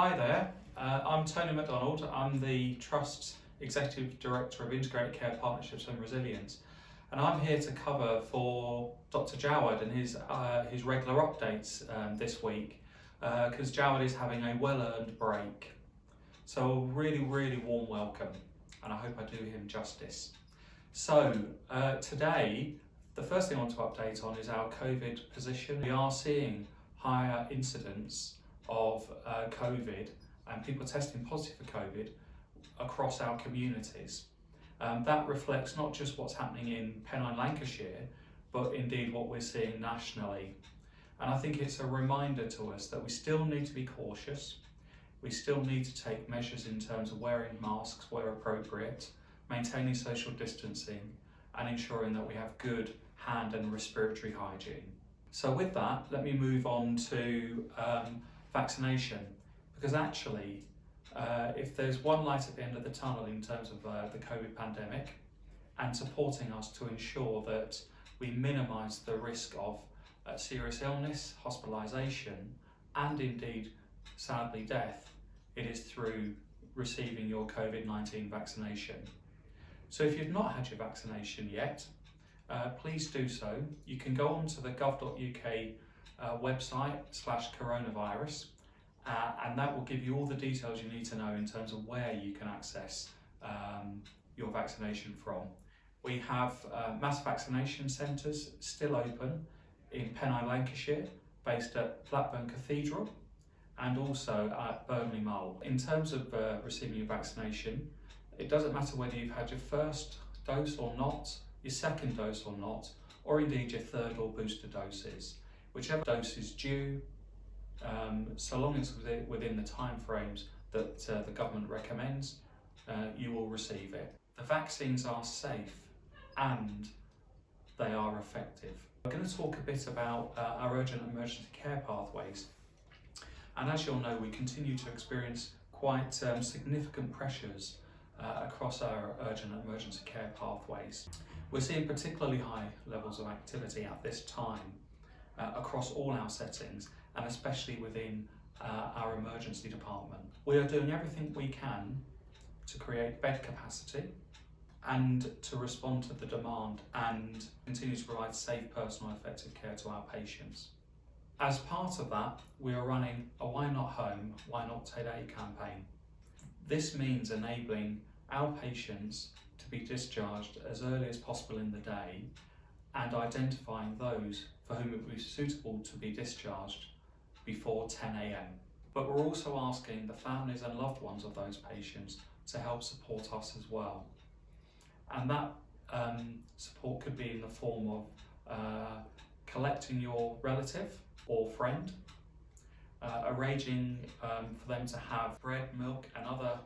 Hi there, I'm Tony McDonald. I'm the Trust's Executive Director of Integrated Care Partnerships and Resilience, and I'm here to cover for Dr. Jawad and his regular updates this week because Jawad is having a well-earned break. So a really warm welcome, and I hope I do him justice. So today, the first thing I want to update on is our COVID position. We are seeing higher incidence of COVID and people testing positive for COVID across our communities. That reflects not just what's happening in Pennine, Lancashire, but indeed what we're seeing nationally. And I think it's a reminder to us that we still need to be cautious. We still need to take measures in terms of wearing masks where appropriate, maintaining social distancing, and ensuring that we have good hand and respiratory hygiene. So with that, let me move on to vaccination, because actually if there's one light at the end of the tunnel in terms of the COVID pandemic and supporting us to ensure that we minimise the risk of serious illness, hospitalisation, and indeed sadly death, it is through receiving your COVID-19 vaccination. So if you've not had your vaccination yet, please do so. You can go onto the gov.uk website /coronavirus and that will give you all the details you need to know in terms of where you can access your vaccination from. We have mass vaccination centres still open in Pennine, Lancashire, based at Blackburn Cathedral and also at Burnley Mole. In terms of receiving your vaccination, it doesn't matter whether you've had your first dose or not, your second dose or not, or indeed your third or booster doses. Whichever dose is due, so long as it's within the timeframes that the government recommends, you will receive it. The vaccines are safe and they are effective. We're going to talk a bit about our urgent emergency care pathways. And as you'll know, we continue to experience quite significant pressures across our urgent emergency care pathways. We're seeing particularly high levels of activity at this time across all our settings, and especially within our emergency department. We are doing everything we can to create bed capacity and to respond to the demand and continue to provide safe, personal, effective care to our patients. As part of that, we are running a Why Not Home, Why Not Today campaign. This means enabling our patients to be discharged as early as possible in the day and identifying those for whom it would be suitable to be discharged before 10 a.m. But we're also asking the families and loved ones of those patients to help support us as well. And that support could be in the form of collecting your relative or friend, arranging for them to have bread, milk and other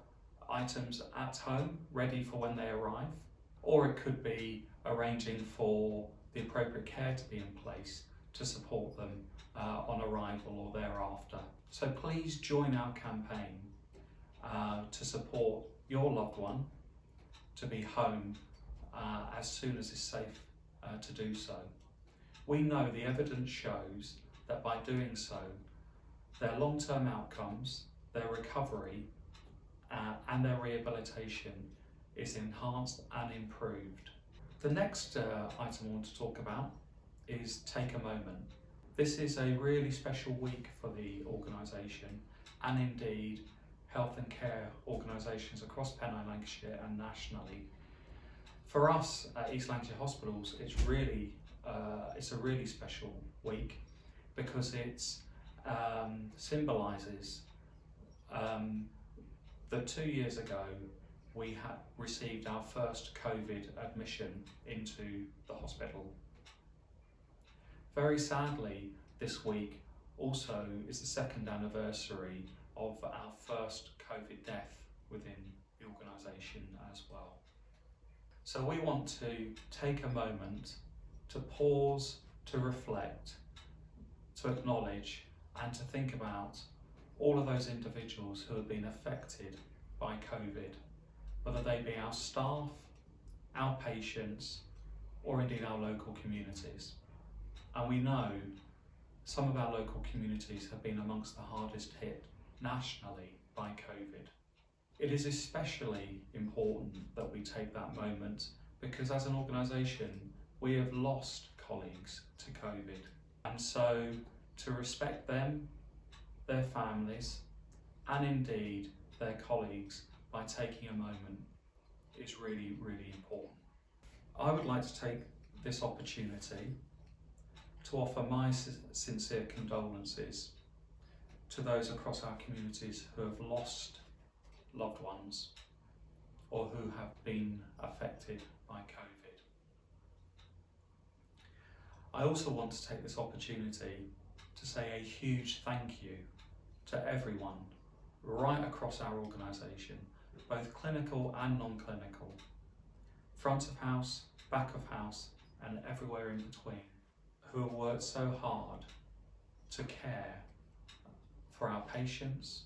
items at home ready for when they arrive, or it could be arranging for the appropriate care to be in place to support them on arrival or thereafter. So please join our campaign to support your loved one to be home as soon as it's safe to do so. We know the evidence shows that by doing so, their long-term outcomes, their recovery and their rehabilitation is enhanced and improved. The next item I want to talk about is Take a Moment. This is a really special week for the organisation and indeed health and care organisations across Pennine, Lancashire and nationally. For us at East Lancashire Hospitals, it's a really special week because it symbolises that 2 years ago we had received our first COVID admission into the hospital. Very sadly, this week also is the second anniversary of our first COVID death within the organisation as well. So we want to take a moment to pause, to reflect, to acknowledge and to think about all of those individuals who have been affected by COVID, whether they be our staff, our patients, or indeed our local communities. And we know some of our local communities have been amongst the hardest hit nationally by COVID. It is especially important that we take that moment because as an organisation we have lost colleagues to COVID, and so to respect them, their families and indeed their colleagues by taking a moment is really, really important. I would like to take this opportunity to offer my sincere condolences to those across our communities who have lost loved ones or who have been affected by COVID. I also want to take this opportunity to say a huge thank you to everyone right across our organisation, both clinical and non-clinical, front of house, back of house and everywhere in between, who have worked so hard to care for our patients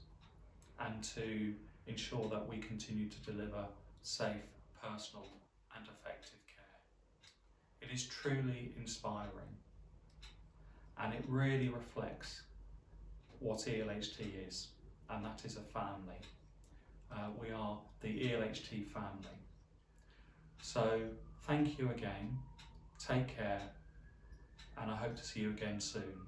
and to ensure that we continue to deliver safe, personal and effective care. It is truly inspiring and it really reflects what ELHT is, and that is a family. We are the ELHT family. So thank you again, take care, and I hope to see you again soon.